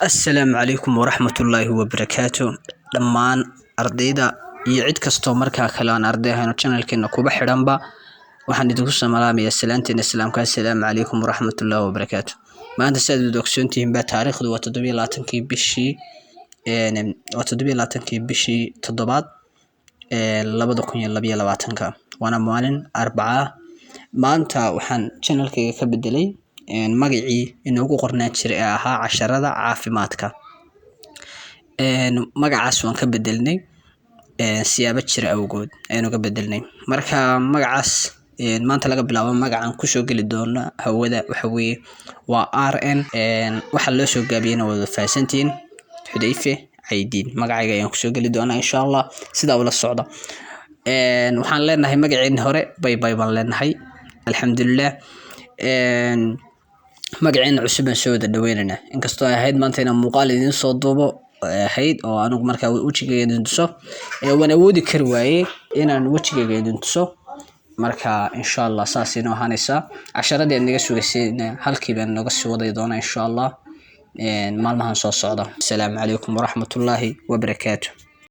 السلام عليكم ورحمة الله وبركاته. دمان أرضيدا يعيد كستو مركا كلان أرضيها إنه channel كنا كوبا حرامبا waxaan idinku salaamayaa salaantina islaamka. Assalaamu calaykum waraxmatullaahi wabarakaatu. Maanta saad u ogsoontihiin baa taariikhdu waa 27 bishii toddobaad 2022 waana maalin Arbaca. maanta waxaan channelkayga ka bedelay magacii inoogu qornaan jiray ee ahaa casharada caafimaadka. magacaas waan ka bedelnay siyaabo jira awgood aynu ka bedelnay. marka magacaas maanta laga bilaabo magacaan ku soo gali doona hawada waxa weeye waa RN waxa loo soo gaabiyayna wada faasantiin Xudayfe Caydiin. magacayga ayaan ku soo gali doona insha Allah sida ula socda. waxaan leenahay magaceen hore bay baan leenahay alxamdulillah. magaceen cusub aan soo dhaweynana inkastoo ay ahayd maanta inaan muuqaal idin soo duubo ahayd oo anigu markaa wajigayga idin tuso wana awoodi kari waaye inaan wajigayga idin tuso. marka insha Allah saas inoo hanaysa casharadii naga sugaysayna halkii baan naga soo waday doona insha Allah maalmahan soo socda. Assalaamu calaykum waraxmatullaahi wabarakaatu.